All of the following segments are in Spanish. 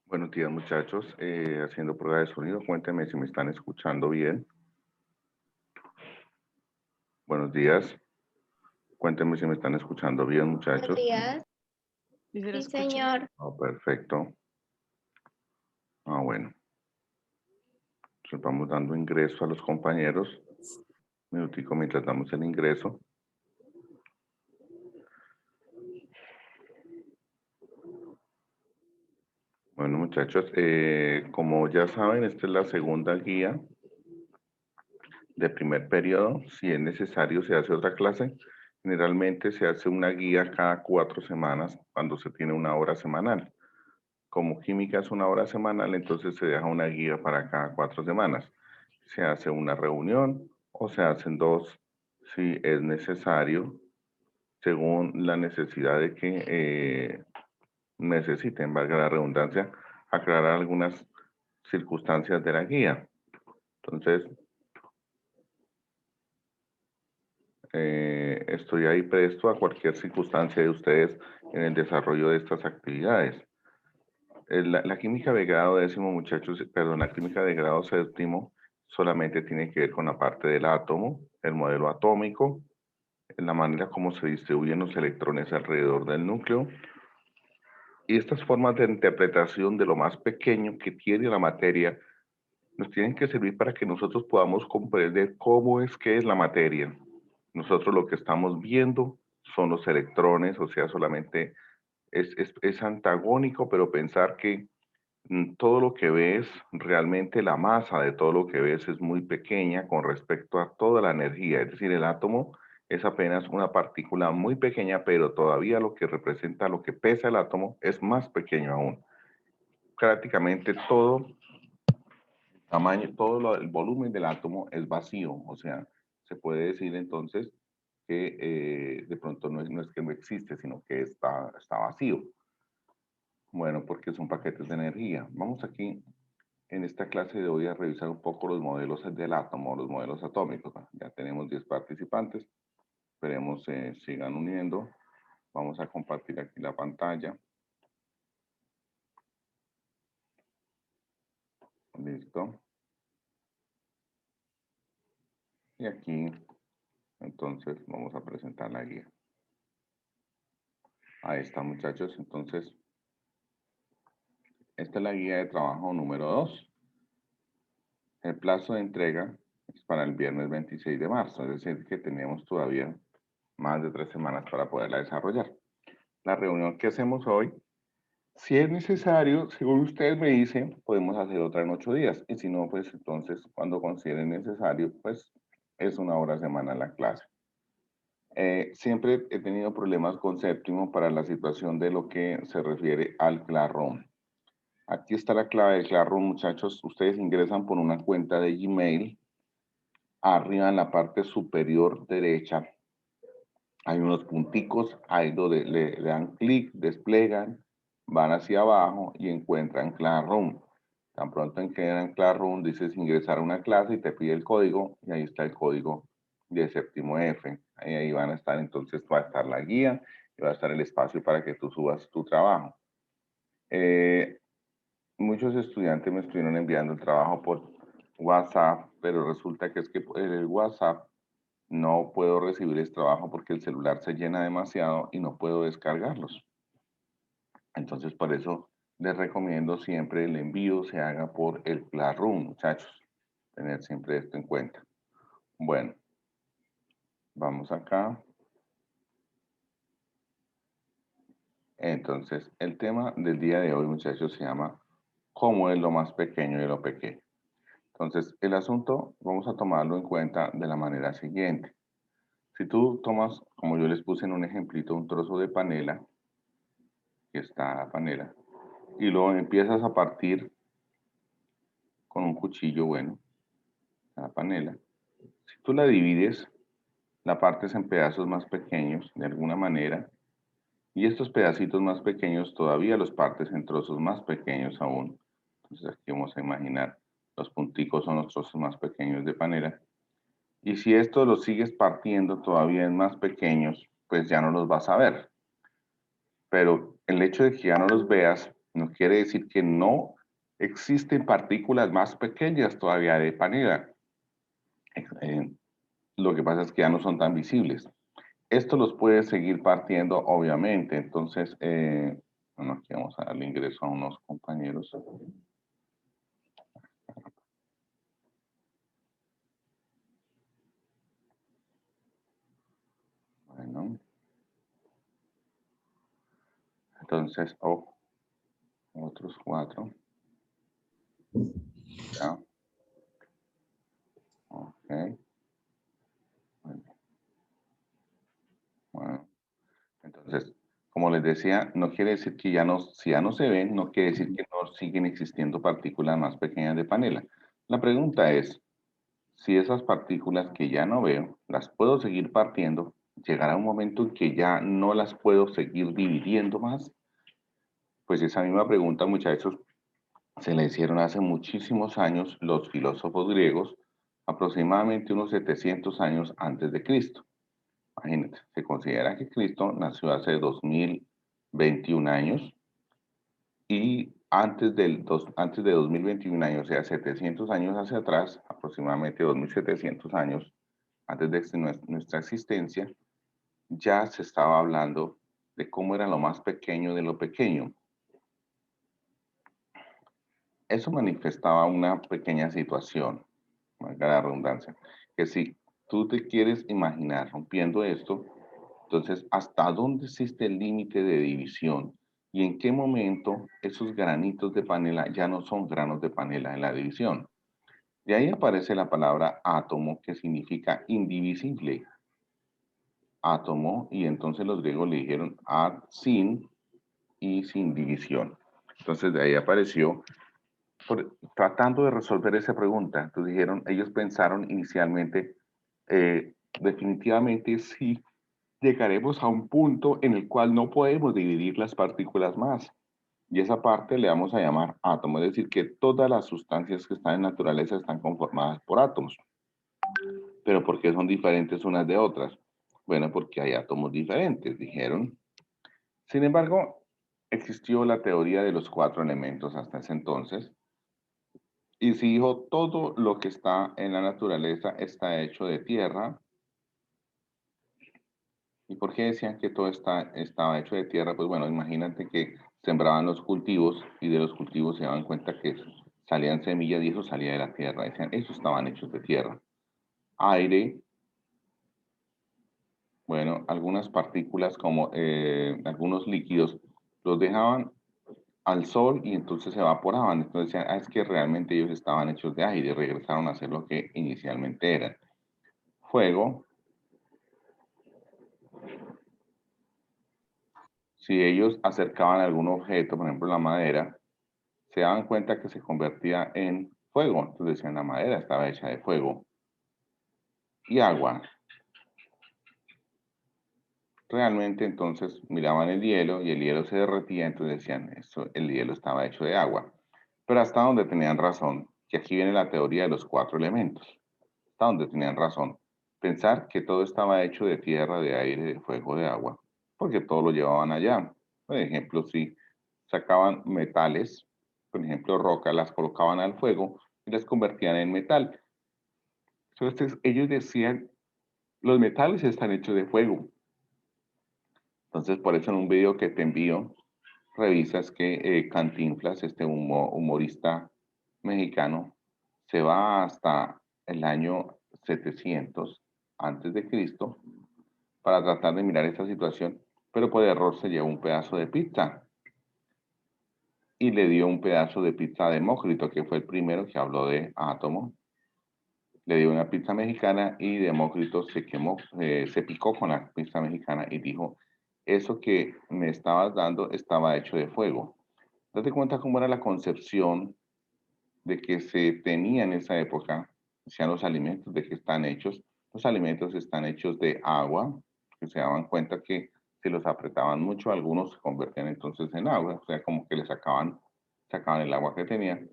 Buenos días, muchachos. Haciendo prueba de sonido, cuéntenme si me están escuchando bien. Buenos días. Cuéntenme si me están escuchando bien, Buenos muchachos. días. ¿Sí se lo Sí, escucha? señor. Oh, perfecto. Bueno. Entonces vamos dando ingreso a los compañeros. Un minutico mientras damos el ingreso. Bueno, muchachos, como ya saben, esta es la segunda guía de primer periodo. Si es necesario, se hace otra clase. Generalmente se hace una guía cada 4 semanas cuando se tiene una hora semanal. Como química es una hora semanal, entonces se deja una guía para cada 4 semanas. Se hace una reunión o se hacen dos si es necesario, según la necesidad de que necesiten, valga la redundancia, aclarar algunas circunstancias de la guía. Entonces, estoy ahí presto a cualquier circunstancia de ustedes en el desarrollo de estas actividades. La química de grado décimo, muchachos, perdón, la química de grado séptimo solamente tiene que ver con la parte del átomo, el modelo atómico, la manera como se distribuyen los electrones alrededor del núcleo. Y estas formas de interpretación de lo más pequeño que tiene la materia nos tienen que servir para que nosotros podamos comprender cómo es que es la materia. Nosotros lo que estamos viendo son los electrones, o sea, solamente es antagónico, pero pensar que todo lo que ves, realmente la masa de todo lo que ves es muy pequeña con respecto a toda la energía. Es decir, el átomo es apenas una partícula muy pequeña, pero todavía lo que representa, lo que pesa el átomo es más pequeño aún. Prácticamente todo tamaño, el volumen del átomo es vacío, o sea, se puede decir entonces que de pronto no es que no existe, sino que está vacío. Bueno, porque son paquetes de energía. Vamos aquí, en esta clase de hoy, a revisar un poco los modelos del átomo, los modelos atómicos. Ya tenemos 10 participantes, esperemos se sigan uniendo. Vamos a compartir aquí la pantalla. Listo. Y aquí, entonces, vamos a presentar la guía. Ahí está, muchachos. Entonces, esta es la guía de trabajo número 2. El plazo de entrega es para el viernes 26 de marzo, es decir, que tenemos todavía más de 3 semanas para poderla desarrollar. La reunión que hacemos hoy, si es necesario, según ustedes me dicen, podemos hacer otra en 8 días. Y si no, pues entonces, cuando consideren necesario, pues es una hora semanal la clase. Siempre he tenido problemas con séptimo para la situación de lo que se refiere al Classroom. Aquí está la clave del Classroom, muchachos. Ustedes ingresan por una cuenta de Gmail. Arriba en la parte superior derecha hay unos punticos, ahí donde le dan clic, desplegan, van hacia abajo y encuentran Classroom. Tan pronto en Classroom dices ingresar a una clase y te pide el código y ahí está el código de séptimo F. Ahí van a estar, entonces va a estar la guía y va a estar el espacio para que tú subas tu trabajo. Muchos estudiantes me estuvieron enviando el trabajo por WhatsApp, pero resulta que es que el WhatsApp no puedo recibir el trabajo porque el celular se llena demasiado y no puedo descargarlos. Entonces, por eso les recomiendo siempre el envío se haga por el Classroom, muchachos. Tener siempre esto en cuenta. Bueno, vamos acá. Entonces, el tema del día de hoy, muchachos, se llama ¿cómo es lo más pequeño de lo pequeño? Entonces, el asunto vamos a tomarlo en cuenta de la manera siguiente. Si tú tomas, como yo les puse en un ejemplito, un trozo de panela, que está la panela, y lo empiezas a partir con un cuchillo, bueno, la panela. Si tú la divides, la partes en pedazos más pequeños, de alguna manera, y estos pedacitos más pequeños todavía los partes en trozos más pequeños aún. Entonces aquí vamos a imaginar los punticos son los trozos más pequeños de panela. Y si esto lo sigues partiendo todavía en más pequeños, pues ya no los vas a ver. Pero el hecho de que ya no los veas no quiere decir que no existen partículas más pequeñas todavía de panela. Eh, lo que pasa es que ya no son tan visibles. Esto los puede seguir partiendo, obviamente. Entonces, bueno, aquí vamos a darle ingreso a unos compañeros. Bueno, entonces, otros 4. Ya, ok. Bueno, entonces, como les decía, no quiere decir que ya no, si ya no se ven, no quiere decir que no siguen existiendo partículas más pequeñas de panela. La pregunta es, si esas partículas que ya no veo, las puedo seguir partiendo, llegará un momento en que ya no las puedo seguir dividiendo más. Pues esa misma pregunta, muchachos, se la hicieron hace muchísimos años los filósofos griegos, aproximadamente unos 700 años antes de Cristo. Imagínense, se considera que Cristo nació hace 2021 años y antes de 2021 años, o sea, 700 años hacia atrás, aproximadamente 2700 años antes de nuestra existencia, ya se estaba hablando de cómo era lo más pequeño de lo pequeño. Eso manifestaba una pequeña situación, valga la redundancia, que si tú te quieres imaginar rompiendo esto, entonces, ¿hasta dónde existe el límite de división? ¿Y en qué momento esos granitos de panela ya no son granos de panela en la división? Y ahí aparece la palabra átomo, que significa indivisible. Átomo, y entonces los griegos le dijeron sin y sin división. Entonces, de ahí apareció tratando de resolver esa pregunta. Entonces dijeron, ellos pensaron inicialmente, definitivamente sí, llegaremos a un punto en el cual no podemos dividir las partículas más. Y esa parte le vamos a llamar átomo, es decir, que todas las sustancias que están en naturaleza están conformadas por átomos. Pero ¿por qué son diferentes unas de otras? Bueno, porque hay átomos diferentes, dijeron. Sin embargo, existió la teoría de los 4 elementos hasta ese entonces, y se dijo, todo lo que está en la naturaleza está hecho de tierra. ¿Y por qué decían que todo estaba hecho de tierra? Pues bueno, imagínate que sembraban los cultivos y de los cultivos se daban cuenta que salían semillas y eso salía de la tierra. Decían, esos estaban hechos de tierra. Aire, bueno, algunas partículas como algunos líquidos los dejaban al sol y entonces se evaporaban. Entonces decían, es que realmente ellos estaban hechos de aire y regresaron a ser lo que inicialmente eran. Fuego, si ellos acercaban algún objeto, por ejemplo la madera, se daban cuenta que se convertía en fuego. Entonces decían, la madera estaba hecha de fuego. Y agua. Realmente entonces miraban el hielo y el hielo se derretía, entonces decían, el hielo estaba hecho de agua. Pero hasta donde tenían razón, que aquí viene la teoría de los 4 elementos. Hasta donde tenían razón. Pensar que todo estaba hecho de tierra, de aire, de fuego, de agua, porque todo lo llevaban allá. Por ejemplo, si sacaban metales, por ejemplo, roca, las colocaban al fuego y las convertían en metal. Entonces ellos decían, los metales están hechos de fuego. Entonces por eso en un video que te envío, revisas que Cantinflas, este humorista mexicano, se va hasta el año 700 antes de Cristo para tratar de mirar esta situación, pero por error se llevó un pedazo de pizza y le dio un pedazo de pizza a Demócrito, que fue el primero que habló de átomo. Le dio una pizza mexicana y Demócrito se quemó, se picó con la pizza mexicana y dijo, eso que me estabas dando estaba hecho de fuego. Date cuenta cómo era la concepción de que se tenía en esa época, sean los alimentos de que están hechos. Los alimentos están hechos de agua, que se daban cuenta que si los apretaban mucho, algunos se convertían entonces en agua, o sea, como que le sacaban el agua que tenían.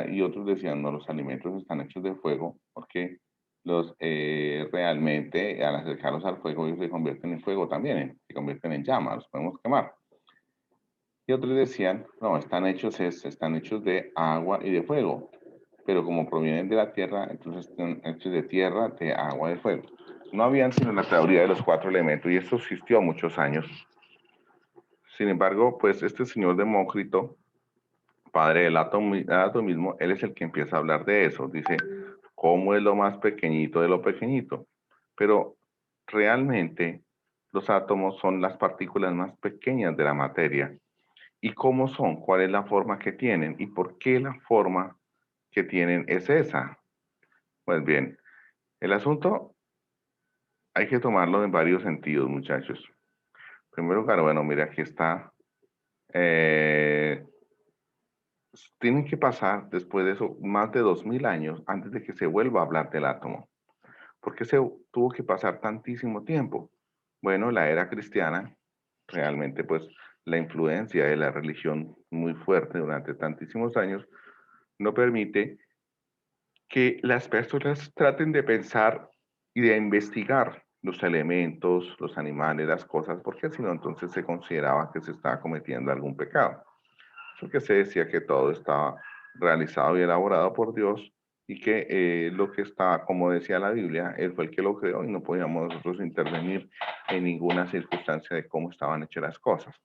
Y otros decían, no, los alimentos están hechos de fuego, porque los realmente al acercarlos al fuego ellos se convierten en fuego también, se convierten en llamas, los podemos quemar. Y otros decían, no, están hechos de agua y de fuego, pero como provienen de la tierra, entonces están hechos de tierra, de agua, de fuego. No habían sino la teoría de los cuatro elementos y esto existió muchos años. Sin embargo, pues este señor Demócrito, padre del atomismo, él es el que empieza a hablar de eso. Dice, ¿cómo es lo más pequeñito de lo pequeñito? Pero realmente los átomos son las partículas más pequeñas de la materia. ¿Y cómo son? ¿Cuál es la forma que tienen? ¿Y por qué la forma que tienen es esa? Pues bien, el asunto hay que tomarlo en varios sentidos, muchachos. Primero, claro, bueno, mira, aquí está. eh, Tienen que pasar después de eso más de 2000 años antes de que se vuelva a hablar del átomo. ¿Por qué se tuvo que pasar tantísimo tiempo? Bueno, la era cristiana, realmente pues la influencia de la religión muy fuerte durante tantísimos años no permite que las personas traten de pensar y de investigar los elementos, los animales, las cosas, porque si no, entonces se consideraba que se estaba cometiendo algún pecado. Porque se decía que todo estaba realizado y elaborado por Dios y que lo que está, como decía la Biblia, Él fue el que lo creó y no podíamos nosotros intervenir en ninguna circunstancia de cómo estaban hechas las cosas.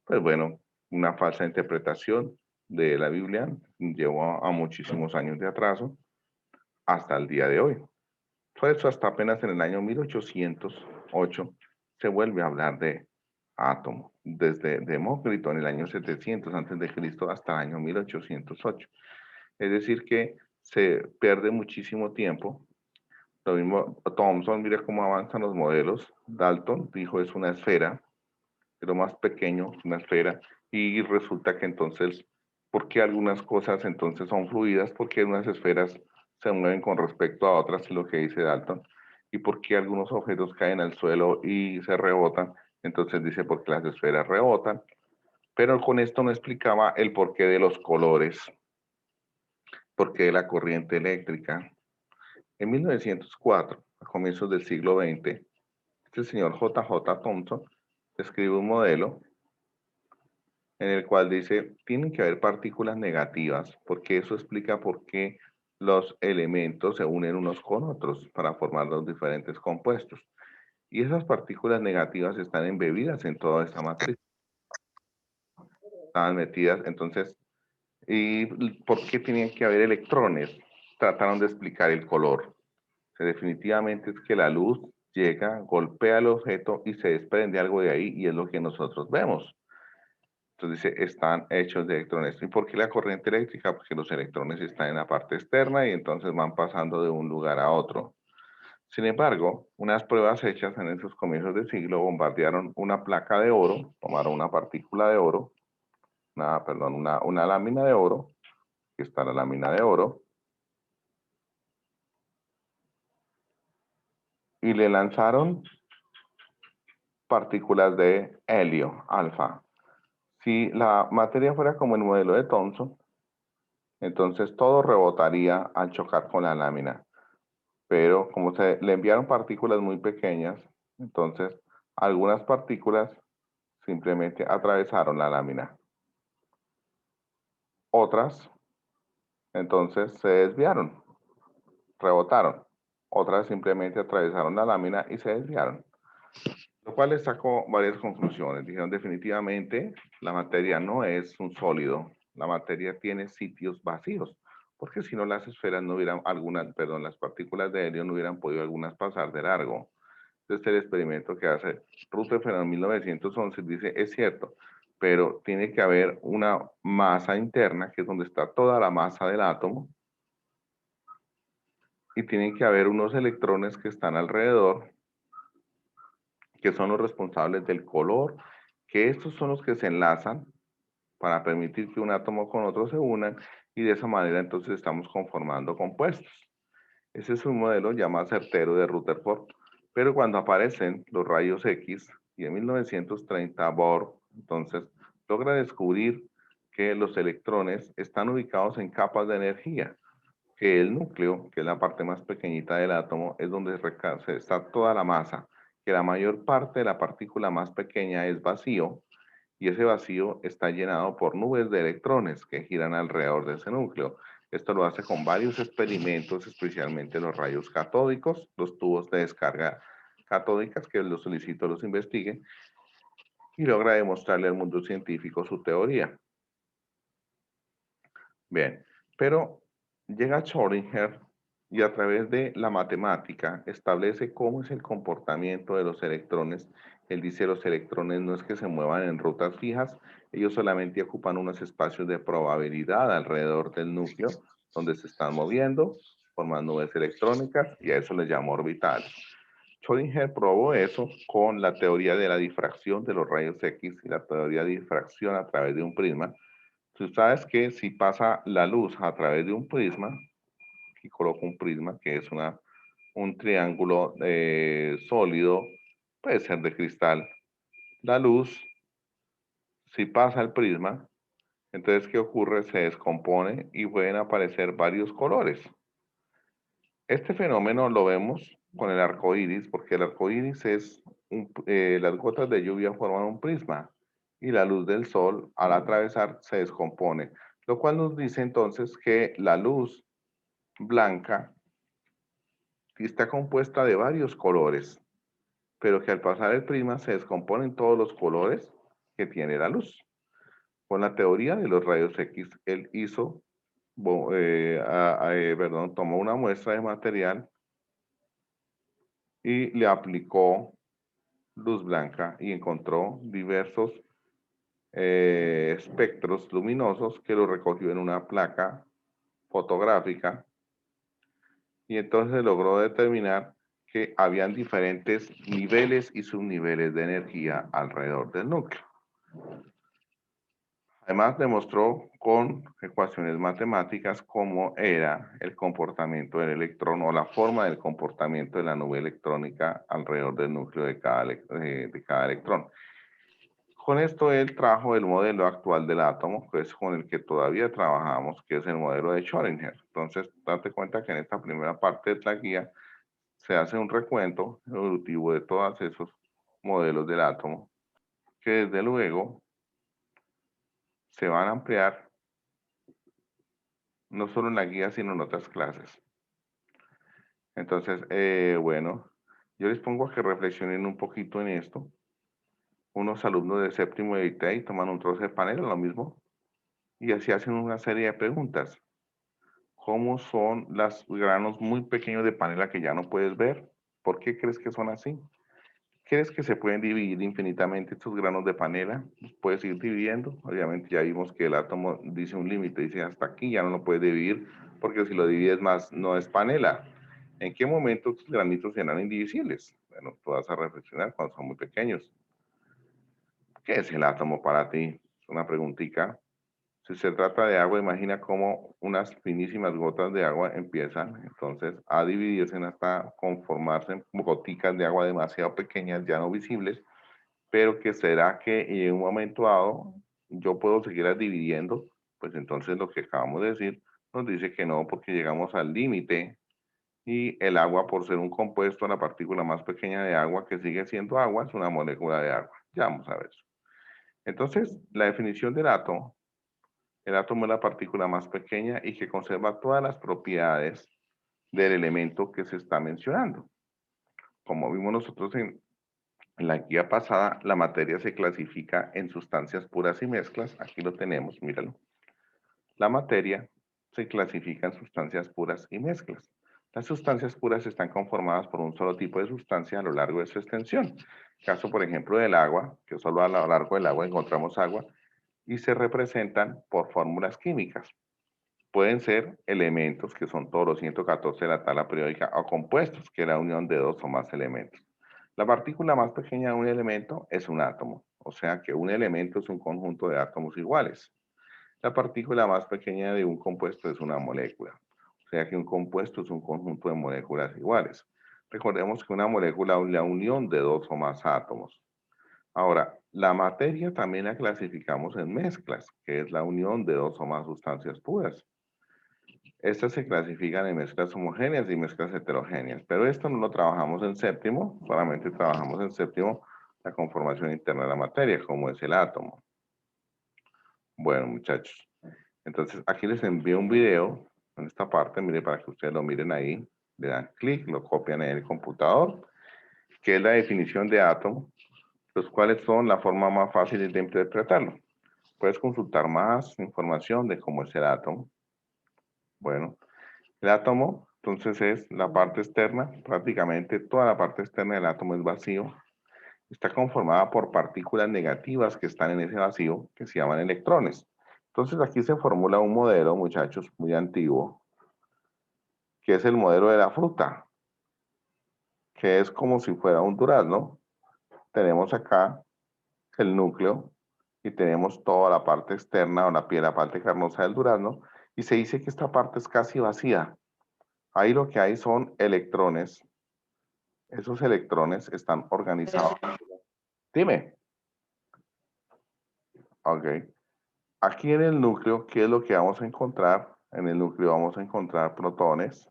Pues bueno, una falsa interpretación de la Biblia llevó a muchísimos años de atraso hasta el día de hoy. Por eso hasta apenas en el año 1808 se vuelve a hablar de átomo, desde Demócrito en el año 700 antes de Cristo hasta el año 1808. Es decir que se pierde muchísimo tiempo. Lo mismo Thomson, mira cómo avanzan los modelos. Dalton dijo es una esfera, es lo más pequeño, una esfera, y resulta que entonces, ¿por qué algunas cosas entonces son fluidas? Porque unas esferas se mueven con respecto a otras, es lo que dice Dalton, y por qué algunos objetos caen al suelo y se rebotan, entonces dice porque las esferas rebotan, pero con esto no explicaba el porqué de los colores, porqué de la corriente eléctrica. En 1904, a comienzos del siglo XX, este señor J. J. Thomson escribe un modelo en el cual dice, tienen que haber partículas negativas, porque eso explica por qué los elementos se unen unos con otros para formar los diferentes compuestos. Y esas partículas negativas están embebidas en toda esta matriz, estaban metidas, entonces, ¿y por qué tenían que haber electrones? Trataron de explicar el color. Definitivamente es que la luz llega, golpea el objeto y se desprende algo de ahí y es lo que nosotros vemos. Entonces dice, están hechos de electrones. ¿Y por qué la corriente eléctrica? Porque los electrones están en la parte externa y entonces van pasando de un lugar a otro. Sin embargo, unas pruebas hechas en esos comienzos de siglo bombardearon una placa de oro, tomaron una partícula de oro, una lámina de oro, que está la lámina de oro, y le lanzaron partículas de helio, alfa. Si la materia fuera como el modelo de Thomson, entonces todo rebotaría al chocar con la lámina. Pero como se le enviaron partículas muy pequeñas, entonces algunas partículas simplemente atravesaron la lámina. Otras, entonces, se desviaron, rebotaron. Otras simplemente atravesaron la lámina y se desviaron. Lo cual les sacó varias conclusiones. Dijeron definitivamente la materia no es un sólido, la materia tiene sitios vacíos, porque si no las esferas no hubieran las partículas de helio no hubieran podido algunas pasar de largo. Entonces el experimento que hace Rutherford en 1911 dice, es cierto, pero tiene que haber una masa interna, que es donde está toda la masa del átomo, y tienen que haber unos electrones que están alrededor, que son los responsables del color, que estos son los que se enlazan para permitir que un átomo con otro se unan, y de esa manera entonces estamos conformando compuestos. Ese es un modelo ya más certero de Rutherford, pero cuando aparecen los rayos X, y en 1930 Bohr, entonces, logra descubrir que los electrones están ubicados en capas de energía, que el núcleo, que es la parte más pequeñita del átomo, es donde está toda la masa, que la mayor parte de la partícula más pequeña es vacío, y ese vacío está llenado por nubes de electrones que giran alrededor de ese núcleo. Esto lo hace con varios experimentos, especialmente los rayos catódicos, los tubos de descarga catódicas, que los solicito los investiguen, y logra demostrarle al mundo científico su teoría. Bien, pero llega Schrödinger y a través de la matemática establece cómo es el comportamiento de los electrones. Él dice los electrones no es que se muevan en rutas fijas, ellos solamente ocupan unos espacios de probabilidad alrededor del núcleo donde se están moviendo, forman nubes electrónicas y a eso le llamo orbitales. Schrödinger probó eso con la teoría de la difracción de los rayos X y la teoría de difracción a través de un prisma. Tú sabes que si pasa la luz a través de un prisma, aquí coloco un prisma que es un triángulo sólido, puede ser de cristal. La luz, si pasa el prisma, entonces ¿qué ocurre? Se descompone y pueden aparecer varios colores. Este fenómeno lo vemos con el arco iris, porque el arco iris es las gotas de lluvia forman un prisma y la luz del sol al atravesar se descompone, lo cual nos dice entonces que la luz blanca está compuesta de varios colores, pero que al pasar el prisma se descomponen todos los colores que tiene la luz. Con la teoría de los rayos X, él hizo, tomó una muestra de material y le aplicó luz blanca y encontró diversos espectros luminosos que lo recogió en una placa fotográfica y entonces logró determinar que habían diferentes niveles y subniveles de energía alrededor del núcleo. Además demostró con ecuaciones matemáticas cómo era el comportamiento del electrón o la forma del comportamiento de la nube electrónica alrededor del núcleo de cada electrón. Con esto él trajo el modelo actual del átomo, que es con el que todavía trabajamos, que es el modelo de Schrödinger. Entonces, date cuenta que en esta primera parte de la guía se hace un recuento evolutivo de todos esos modelos del átomo, que desde luego se van a ampliar no solo en la guía, sino en otras clases. Entonces, bueno, yo les pongo a que reflexionen un poquito en esto. Unos alumnos de séptimo de ITEI toman un trozo de panela, lo mismo, y así hacen una serie de preguntas. ¿Cómo son los granos muy pequeños de panela que ya no puedes ver? ¿Por qué crees que son así? ¿Crees que se pueden dividir infinitamente estos granos de panela? ¿Los puedes ir dividiendo? Obviamente ya vimos que el átomo dice un límite, dice hasta aquí, ya no lo puedes dividir, porque si lo divides más, no es panela. ¿En qué momento estos granitos serán indivisibles? Bueno, tú vas a reflexionar cuando son muy pequeños. ¿Qué es el átomo para ti? Es una preguntita. Si se trata de agua, imagina cómo unas finísimas gotas de agua empiezan entonces a dividirse hasta conformarse en goticas de agua demasiado pequeñas, ya no visibles, pero que será que en un momento dado yo puedo seguirlas dividiendo, pues entonces lo que acabamos de decir nos dice que no, porque llegamos al límite y el agua, por ser un compuesto, la partícula más pequeña de agua que sigue siendo agua, es una molécula de agua. Ya vamos a ver eso. Entonces, la definición del átomo: el átomo es la partícula más pequeña y que conserva todas las propiedades del elemento que se está mencionando. Como vimos nosotros en la guía pasada, la materia se clasifica en sustancias puras y mezclas. Aquí lo tenemos, míralo. La materia se clasifica en sustancias puras y mezclas. Las sustancias puras están conformadas por un solo tipo de sustancia a lo largo de su extensión. Caso, por ejemplo, del agua, que solo a lo largo del agua encontramos agua, y se representan por fórmulas químicas. Pueden ser elementos, que son todos los 114 de la tabla periódica, o compuestos, que es la unión de dos o más elementos. La partícula más pequeña de un elemento es un átomo, o sea que un elemento es un conjunto de átomos iguales. La partícula más pequeña de un compuesto es una molécula. O sea que un compuesto es un conjunto de moléculas iguales. Recordemos que una molécula es la unión de dos o más átomos. Ahora, la materia también la clasificamos en mezclas, que es la unión de dos o más sustancias puras. Estas se clasifican en mezclas homogéneas y mezclas heterogéneas, pero esto no lo trabajamos en séptimo, solamente trabajamos en séptimo la conformación interna de la materia, como es el átomo. Bueno, muchachos, entonces aquí les envío un video en esta parte, mire, para que ustedes lo miren ahí, le dan clic, lo copian en el computador, que es la definición de átomo, los cuales son la forma más fácil de interpretarlo. Puedes consultar más información de cómo es el átomo. Bueno, el átomo, entonces, es la parte externa, prácticamente toda la parte externa del átomo es vacío. Está conformada por partículas negativas que están en ese vacío, que se llaman electrones. Entonces, aquí se formula un modelo, muchachos, muy antiguo, que es el modelo de la fruta, que es como si fuera un durazno. Tenemos acá el núcleo y tenemos toda la parte externa o la piel, la parte carnosa del durazno, y se dice que esta parte es casi vacía. Ahí lo que hay son electrones. Esos electrones están organizados. Dime. Ok. Aquí en el núcleo, ¿qué es lo que vamos a encontrar? En el núcleo vamos a encontrar protones,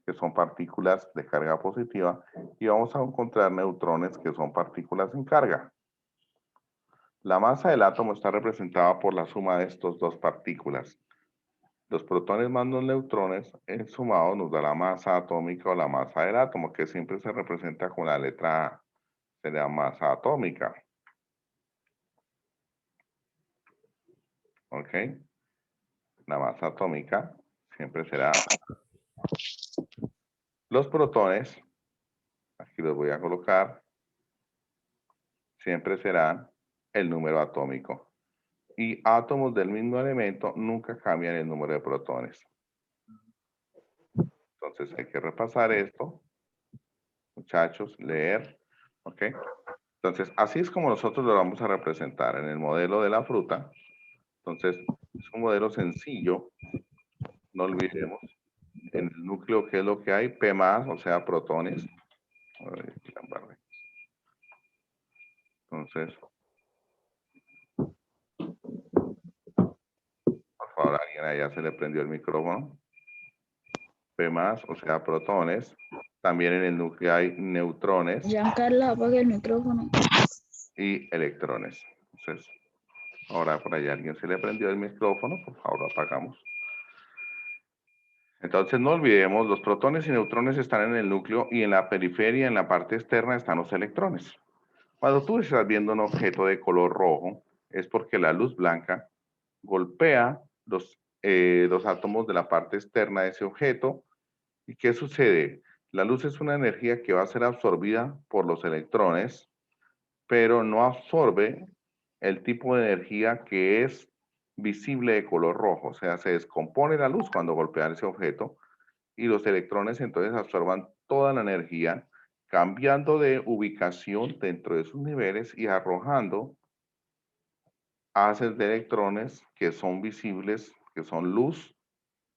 que son partículas de carga positiva, y vamos a encontrar neutrones, que son partículas sin carga. La masa del átomo está representada por la suma de estas dos partículas. Los protones más los neutrones, en sumado, nos da la masa atómica o la masa del átomo, que siempre se representa con la letra A. Sería masa atómica. ¿Ok? La masa atómica siempre será. Los protones, aquí los voy a colocar, siempre serán el número atómico. Y átomos del mismo elemento nunca cambian el número de protones. Entonces hay que repasar esto, muchachos, leer, ¿ok? Entonces, así es como nosotros lo vamos a representar en el modelo de la fruta. Entonces, es un modelo sencillo, no olvidemos. En el núcleo, ¿qué es lo que hay? P más, o sea, protones. Entonces, por favor, alguien allá se le prendió el micrófono. P más, o sea, protones. También en el núcleo hay neutrones. Giancarlo, apaga el micrófono. Y electrones. Entonces, ahora por allá alguien se le prendió el micrófono, por favor, lo apagamos. Entonces no olvidemos, los protones y neutrones están en el núcleo y en la periferia, en la parte externa, están los electrones. Cuando tú estás viendo un objeto de color rojo, es porque la luz blanca golpea los átomos de la parte externa de ese objeto. ¿Y qué sucede? La luz es una energía que va a ser absorbida por los electrones, pero no absorbe el tipo de energía que es visible de color rojo. O sea, se descompone la luz cuando golpea ese objeto y los electrones entonces absorban toda la energía, cambiando de ubicación dentro de sus niveles y arrojando haces de electrones que son visibles, que son luz,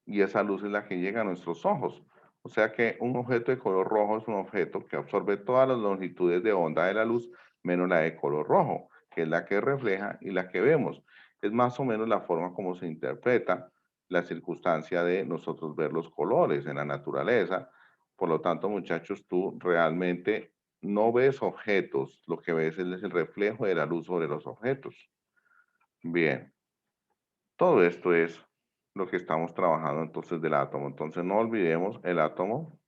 y esa luz es la que llega a nuestros ojos. O sea que un objeto de color rojo es un objeto que absorbe todas las longitudes de onda de la luz, menos la de color rojo, que es la que refleja y la que vemos. Es más o menos la forma como se interpreta la circunstancia de nosotros ver los colores en la naturaleza. Por lo tanto, muchachos, tú realmente no ves objetos, lo que ves es el reflejo de la luz sobre los objetos. Bien, todo esto es lo que estamos trabajando entonces del átomo. Entonces no olvidemos el átomo,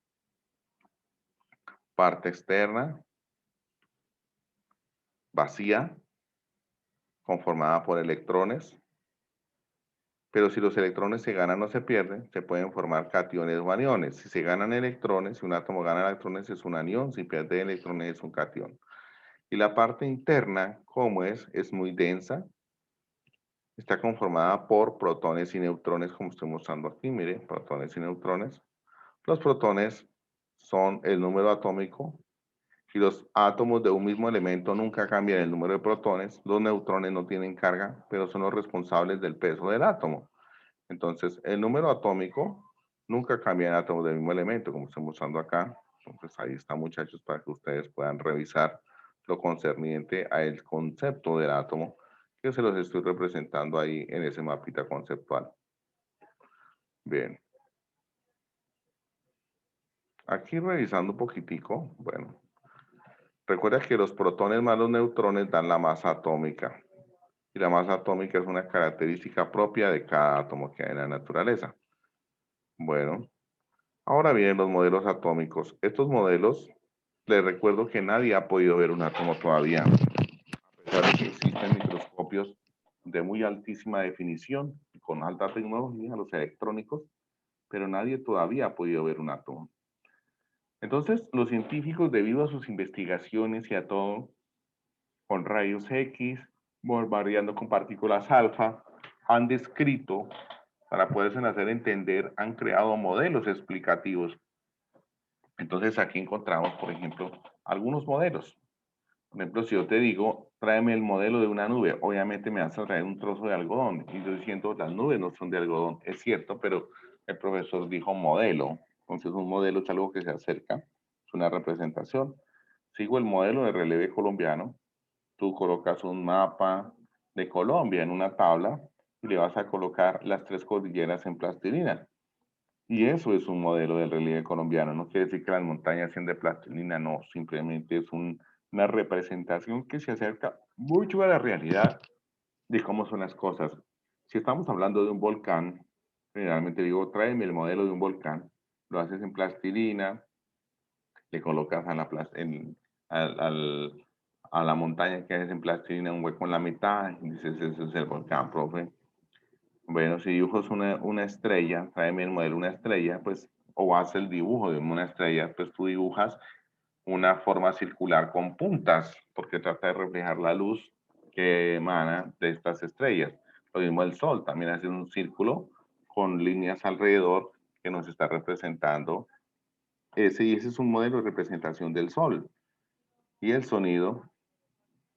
parte externa, vacía, conformada por electrones. Pero si los electrones se ganan o se pierden, se pueden formar cationes o aniones. Si se ganan electrones, si un átomo gana electrones es un anión, si pierde electrones es un cation. Y la parte interna, ¿cómo es? Es muy densa. Está conformada por protones y neutrones, como estoy mostrando aquí. Mire, protones y neutrones. Los protones son el número atómico y los átomos de un mismo elemento nunca cambian el número de protones. Los neutrones no tienen carga, pero son los responsables del peso del átomo. Entonces, el número atómico Nunca cambian átomos del mismo elemento, como estoy mostrando acá. Entonces ahí está, muchachos, para que ustedes puedan revisar lo concerniente al concepto del átomo, que se los estoy representando ahí en ese mapita conceptual. Bien. Aquí revisando un poquitico, bueno, recuerda que los protones más los neutrones dan la masa atómica. Y la masa atómica es una característica propia de cada átomo que hay en la naturaleza. Bueno, ahora vienen los modelos atómicos. Estos modelos, les recuerdo que nadie ha podido ver un átomo todavía, a pesar de que existen microscopios de muy altísima definición, con alta tecnología, los electrónicos, pero nadie todavía ha podido ver un átomo. Entonces, los científicos, debido a sus investigaciones y a todo, con rayos X, bombardeando con partículas alfa, han descrito, para poderse hacer entender, han creado modelos explicativos. Entonces, aquí encontramos, por ejemplo, algunos modelos. Por ejemplo, si yo te digo, tráeme el modelo de una nube, obviamente me vas a traer un trozo de algodón. Y yo diciendo, las nubes no son de algodón. Es cierto, pero el profesor dijo modelo. Entonces, un modelo es algo que se acerca, es una representación. Sigo el modelo de relieve colombiano. Tú colocas un mapa de Colombia en una tabla y le vas a colocar las 3 cordilleras en plastilina. Y eso es un modelo del relieve colombiano. No quiere decir que las montañas sean de plastilina, no. Simplemente es una representación que se acerca mucho a la realidad de cómo son las cosas. Si estamos hablando de un volcán, generalmente digo, tráeme el modelo de un volcán. Lo haces en plastilina, le colocas a a la montaña que haces en plastilina un hueco en la mitad y dices, ese es el volcán, profe. Bueno, si dibujas una estrella, tráeme el modelo de una estrella, pues, o haces el dibujo de una estrella, pues tú dibujas una forma circular con puntas, porque trata de reflejar la luz que emana de estas estrellas. Lo mismo el Sol, también hace un círculo con líneas alrededor que nos está representando. Y ese es un modelo de representación del Sol. Y el sonido,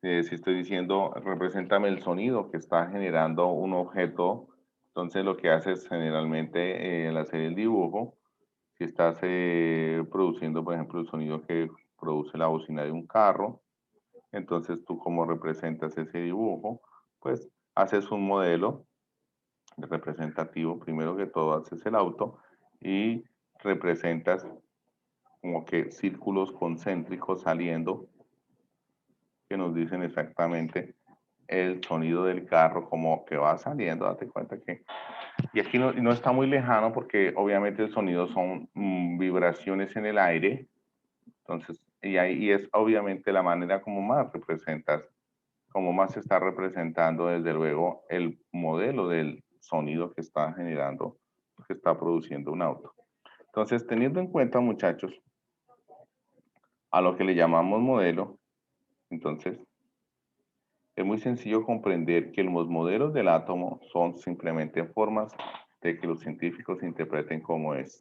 si estoy diciendo, represéntame el sonido que está generando un objeto, entonces lo que haces generalmente al hacer el dibujo, si estás produciendo, por ejemplo, el sonido que produce la bocina de un carro, entonces tú como representas ese dibujo, pues haces un modelo representativo, primero que todo haces el auto y representas como que círculos concéntricos saliendo que nos dicen exactamente el sonido del carro como que va saliendo, date cuenta que... Y aquí no está muy lejano porque obviamente el sonido son vibraciones en el aire, entonces, y ahí es obviamente la manera como más representas, como más se está representando desde luego el modelo del sonido que está generando, que está produciendo un auto. Entonces, teniendo en cuenta, muchachos, a lo que le llamamos modelo, entonces, es muy sencillo comprender que los modelos del átomo son simplemente formas de que los científicos interpreten cómo es.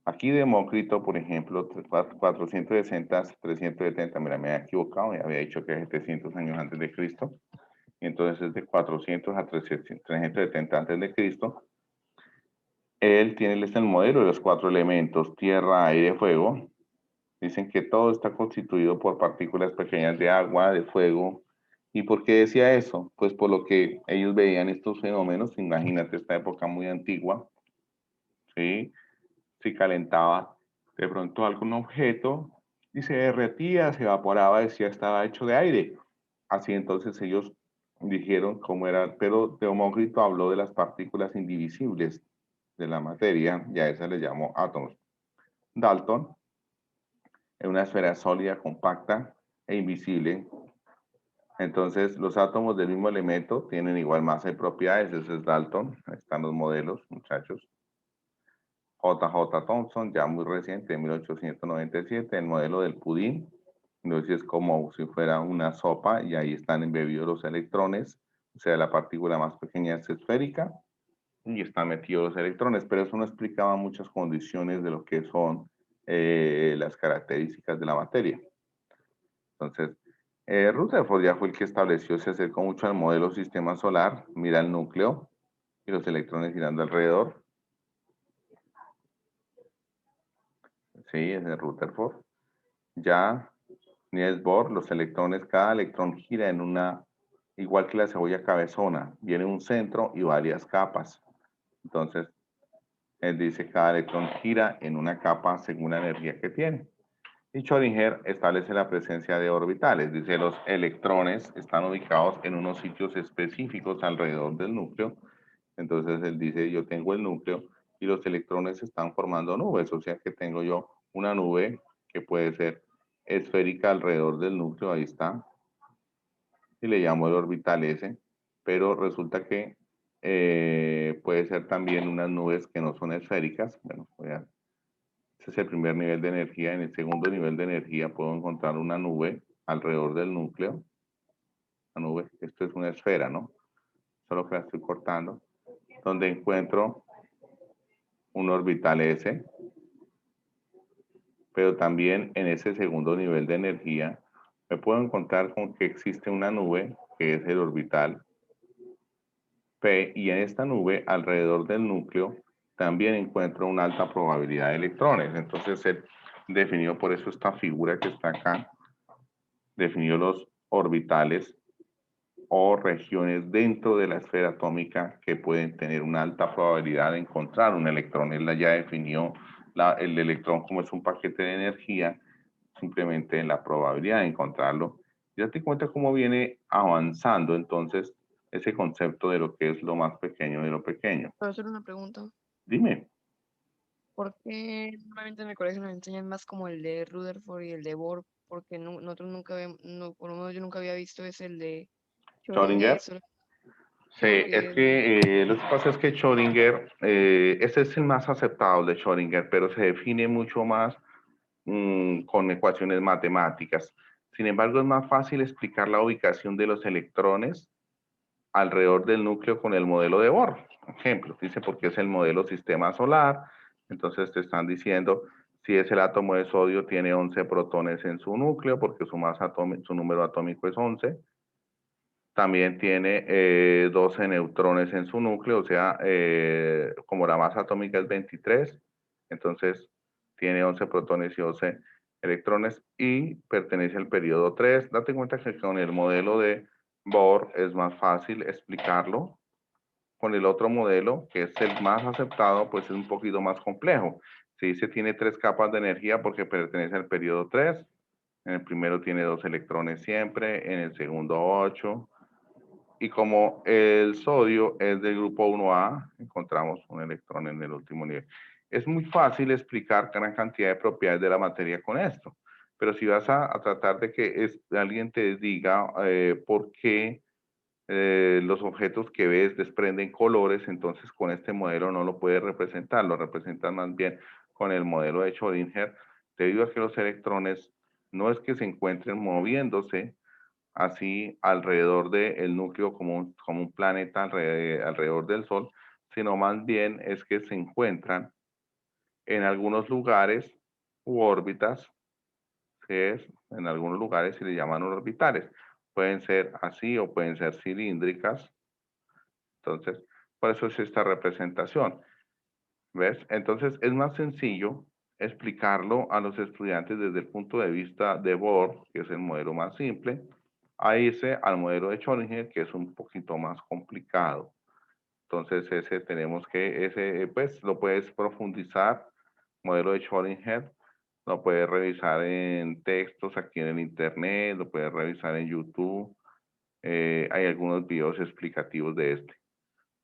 Aquí Demócrito, por ejemplo, 460, 370, mira, me había equivocado, me había dicho que es 700 años antes de Cristo, y entonces es de 400 a 370 antes de Cristo. Él tiene el modelo de los 4 elementos, tierra, aire, fuego. Dicen que todo está constituido por partículas pequeñas de agua, de fuego. ¿Y por qué decía eso? Pues por lo que ellos veían estos fenómenos, imagínate esta época muy antigua, ¿sí? Si calentaba de pronto algún objeto y se derretía, se evaporaba, decía estaba hecho de aire. Así entonces ellos dijeron cómo era, pero Demócrito habló de las partículas indivisibles de la materia y a esas le llamó átomos. Dalton, en una esfera sólida, compacta e invisible. Entonces, los átomos del mismo elemento tienen igual masa y propiedades. Ese es Dalton. Ahí están los modelos, muchachos. J.J. Thomson, ya muy reciente, en 1897, el modelo del pudín. Entonces, es como si fuera una sopa y ahí están embebidos los electrones. O sea, la partícula más pequeña es esférica y están metidos los electrones, pero eso no explicaba muchas condiciones de lo que son las características de la materia. Entonces, Rutherford ya fue el que estableció, se acercó mucho al modelo sistema solar, mira el núcleo y los electrones girando alrededor. Sí, es el Rutherford. Ya Niels Bohr, los electrones, cada electrón gira en una, igual que la cebolla cabezona, viene un centro y varias capas. Entonces, él dice cada electrón gira en una capa según la energía que tiene. Y Schrödinger establece la presencia de orbitales. Dice, los electrones están ubicados en unos sitios específicos alrededor del núcleo. Entonces, él dice, yo tengo el núcleo y los electrones están formando nubes. O sea que tengo yo una nube que puede ser esférica alrededor del núcleo, ahí está, y le llamo el orbital S, pero resulta que puede ser también unas nubes que no son esféricas. Bueno, ese es el primer nivel de energía. En el segundo nivel de energía puedo encontrar una nube alrededor del núcleo. La nube, esto es una esfera, ¿no? Solo que la estoy cortando. Donde encuentro un orbital S, pero también en ese segundo nivel de energía me puedo encontrar con que existe una nube, que es el orbital P, y en esta nube, alrededor del núcleo, también encuentro una alta probabilidad de electrones. Entonces, él definió por eso esta figura que está acá, definió los orbitales o regiones dentro de la esfera atómica que pueden tener una alta probabilidad de encontrar un electrón. Él ya definió el electrón como es un paquete de energía, simplemente en la probabilidad de encontrarlo. Ya te cuenta cómo viene avanzando entonces ese concepto de lo que es lo más pequeño de lo pequeño. Puedo hacer una pregunta. Dime. ¿Por qué normalmente en el colegio nos enseñan más como el de Rutherford y el de Bohr? Porque nosotros nunca habíamos, no, por lo menos yo nunca había visto es el de Schrödinger, Schrödinger. Sí, es porque que lo que pasa es que Schrödinger, ese es el más aceptado de Schrödinger, pero se define mucho más con ecuaciones matemáticas. Sin embargo, es más fácil explicar la ubicación de los electrones alrededor del núcleo con el modelo de Bohr. Ejemplo, dice porque es el modelo sistema solar, entonces te están diciendo si es el átomo de sodio tiene 11 protones en su núcleo porque su masa atómica, su número atómico es 11. También tiene 12 neutrones en su núcleo, o sea, como la masa atómica es 23, entonces tiene 11 protones y 12 electrones y pertenece al periodo 3. Date cuenta que con el modelo de Bohr es más fácil explicarlo. Con el otro modelo, que es el más aceptado, pues es un poquito más complejo. Se dice tiene 3 capas de energía porque pertenece al periodo 3. En el primero tiene 2 electrones siempre, en el segundo 8. Y como el sodio es del grupo 1A, encontramos un electrón en el último nivel. Es muy fácil explicar gran cantidad de propiedades de la materia con esto, pero si vas a tratar de que alguien te diga por qué los objetos que ves desprenden colores, entonces con este modelo no lo puedes representar, lo representas más bien con el modelo de Schrödinger, debido a que los electrones no es que se encuentren moviéndose, así alrededor del núcleo como un planeta alrededor del Sol, sino más bien es que se encuentran en algunos lugares u órbitas, que es, en algunos lugares se le llaman orbitales. Pueden ser así o pueden ser cilíndricas. Entonces, por eso es esta representación. ¿Ves? Entonces, es más sencillo explicarlo a los estudiantes desde el punto de vista de Bohr, que es el modelo más simple, a irse al modelo de Schrödinger, que es un poquito más complicado. Entonces, ese tenemos que, ese pues lo puedes profundizar, modelo de Schrödinger, lo puedes revisar en textos aquí en el internet, lo puedes revisar en YouTube, hay algunos videos explicativos de este.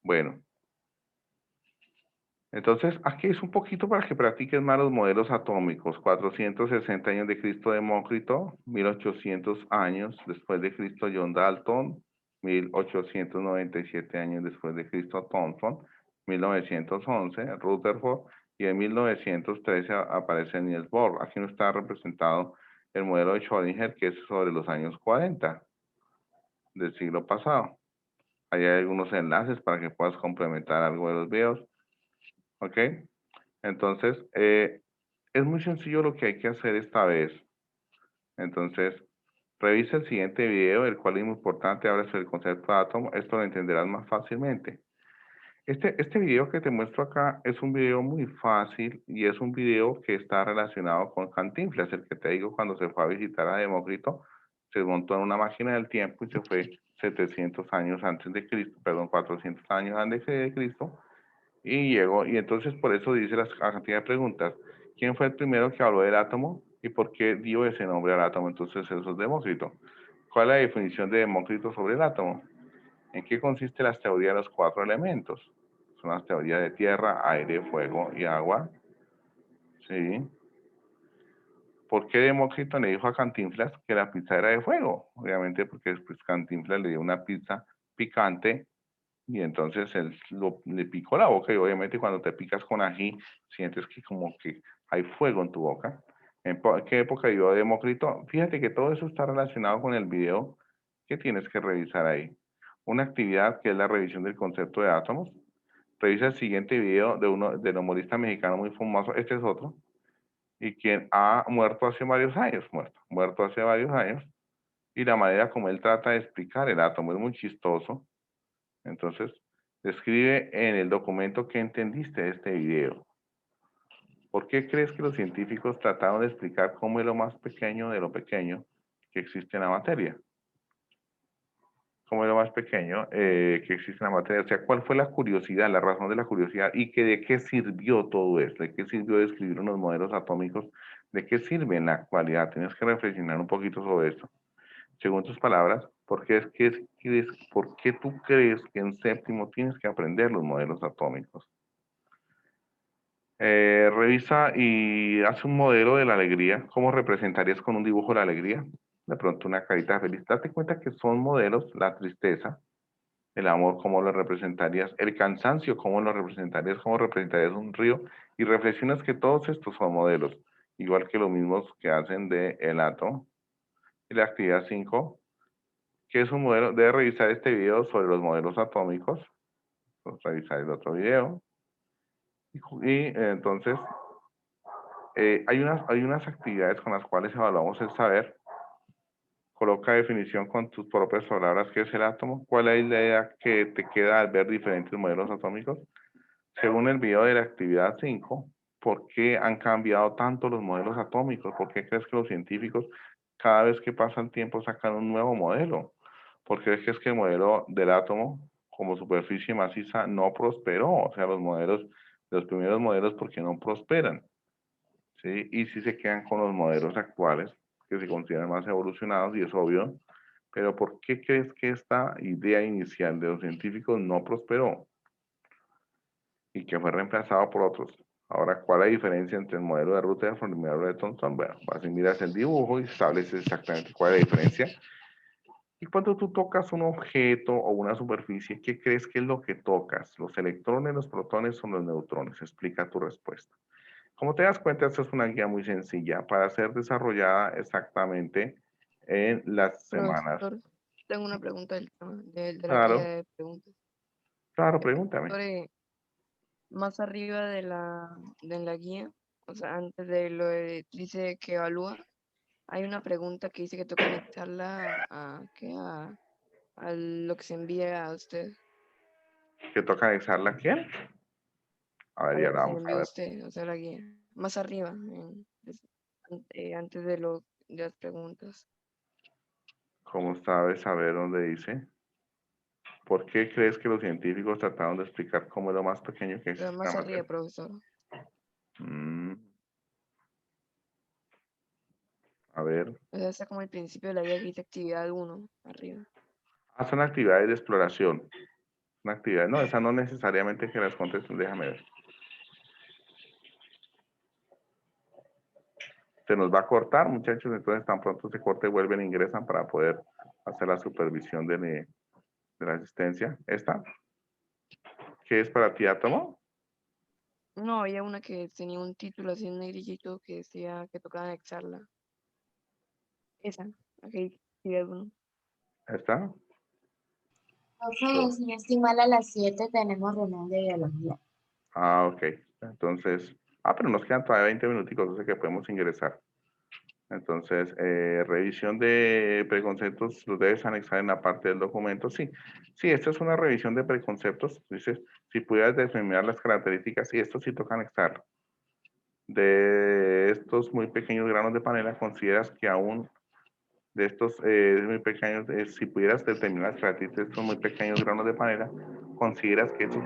Bueno, entonces, aquí es un poquito para que practiques más los modelos atómicos. 460 años de Cristo Demócrito, 1800 años después de Cristo John Dalton, 1897 años después de Cristo Thomson, 1911 Rutherford y en 1913 aparece Niels Bohr. Aquí no está representado el modelo de Schrödinger, que es sobre los años 40 del siglo pasado. Ahí hay algunos enlaces para que puedas complementar algo de los videos. ¿Ok? Entonces, es muy sencillo lo que hay que hacer esta vez. Entonces, revisa el siguiente video, el cual es muy importante, habla sobre el concepto de átomo. Esto lo entenderás más fácilmente. Este video que te muestro acá es un video muy fácil y es un video que está relacionado con Cantinflas, el que te digo cuando se fue a visitar a Demócrito, se montó en una máquina del tiempo y se fue 700 años antes de Cristo, perdón, 400 años antes de Cristo, y llegó, y entonces por eso dice la cantidad de preguntas. ¿Quién fue el primero que habló del átomo y por qué dio ese nombre al átomo? Entonces eso es Demócrito. ¿Cuál es la definición de Demócrito sobre el átomo? ¿En qué consiste la teoría de los 4 elementos? Son las teorías de tierra, aire, fuego y agua. ¿Sí? ¿Por qué Demócrito le dijo a Cantinflas que la pizza era de fuego? Obviamente porque después Cantinflas le dio una pizza picante y entonces él le picó la boca y obviamente cuando te picas con ají sientes que como que hay fuego en tu boca. ¿En qué época vivió Demócrito? Fíjate que todo eso está relacionado con el video que tienes que revisar ahí. Una actividad que es la revisión del concepto de átomos. Revisa el siguiente video del humorista mexicano muy famoso, este es otro, y quien ha muerto hace varios años, muerto hace varios años, y la manera como él trata de explicar el átomo es muy chistoso. Entonces, describe en el documento que entendiste de este video. ¿Por qué crees que los científicos trataron de explicar cómo es lo más pequeño de lo pequeño que existe en la materia? ¿Cómo es lo más pequeño que existe en la materia? O sea, ¿cuál fue la curiosidad, la razón de la curiosidad y que de qué sirvió todo esto? ¿De qué sirvió describir unos modelos atómicos? ¿De qué sirve en la actualidad? Tienes que reflexionar un poquito sobre esto. Según tus palabras, ¿por qué tú crees que en séptimo tienes que aprender los modelos atómicos? Revisa y haz un modelo de la alegría. ¿Cómo representarías con un dibujo la alegría? De pronto una carita feliz. Date cuenta que son modelos, la tristeza, el amor, ¿cómo lo representarías? El cansancio, ¿cómo lo representarías? ¿Cómo representarías un río? Y reflexionas que todos estos son modelos, igual que los mismos que hacen de el átomo. Y la actividad 5, ¿qué es un modelo? Debes revisar este video sobre los modelos atómicos. Pues, revisar el otro video. Entonces, hay unas actividades con las cuales evaluamos el saber. Coloca definición con tus propias palabras qué es el átomo. ¿Cuál es la idea que te queda al ver diferentes modelos atómicos? Según el video de la actividad 5, ¿por qué han cambiado tanto los modelos atómicos? ¿Por qué crees que los científicos cada vez que pasa el tiempo sacan un nuevo modelo? ¿Por qué crees que el modelo del átomo como superficie maciza no prosperó? O sea, los primeros modelos, ¿por qué no prosperan? ¿Sí? Y si se quedan con los modelos actuales, que se consideran más evolucionados, y es obvio, pero ¿por qué crees que esta idea inicial de los científicos no prosperó y que fue reemplazado por otros? Ahora, ¿cuál es la diferencia entre el modelo de Rutherford y el modelo de Thomson? Bueno, vas y miras el dibujo y estableces exactamente cuál es la diferencia. Y cuando tú tocas un objeto o una superficie, ¿qué crees que es lo que tocas? ¿Los electrones, los protones o los neutrones? Explica tu respuesta. Como te das cuenta, esta es una guía muy sencilla para ser desarrollada exactamente en las semanas. Profesor, tengo una pregunta del tema, de la guía Claro, de preguntas. claro, pregúntame. Profesor, más arriba de la guía, o sea, antes de dice que evalúa, hay una pregunta que dice que toca anexarla a lo que se envía a usted, ¿Qué toca anexarla a quién? A ver, a ya lo la que se le vamos a envió a ver. usted, o sea, la guía. Más arriba, antes de las preguntas. ¿Cómo sabes saber dónde dice? ¿Por qué crees que los científicos trataron de explicar cómo es lo más pequeño que O sea, existe en la más arriba, materia? profesor. Mm, a ver. O sea, está como el principio de la guía que dice actividad 1, arriba. Son actividades de exploración. Una actividad, no, esa no necesariamente que las contesten, déjame ver. Se nos va a cortar, muchachos, entonces tan pronto se corte, vuelven e ingresan para poder hacer la supervisión de la asistencia. ¿Esta? ¿Qué es para ti, átomo? No, había una que tenía un título así en negrillito que decía que tocaba anexarla. Esa, aquí, actividad 1. ¿Esta? Profe, si no estoy mal, a las 7 tenemos reunión de biología. Ah, ok. Entonces, pero nos quedan todavía 20 minuticos, o sea que podemos ingresar. Entonces, revisión de preconceptos, los debes anexar en la parte del documento. Sí, sí, esta es una revisión de preconceptos. Dices, si pudieras determinar las características, y esto sí toca anexarlo. De estos muy pequeños granos de panela, consideras que aún de estos muy pequeños, si pudieras determinar las características de estos muy pequeños granos de panela, consideras que estos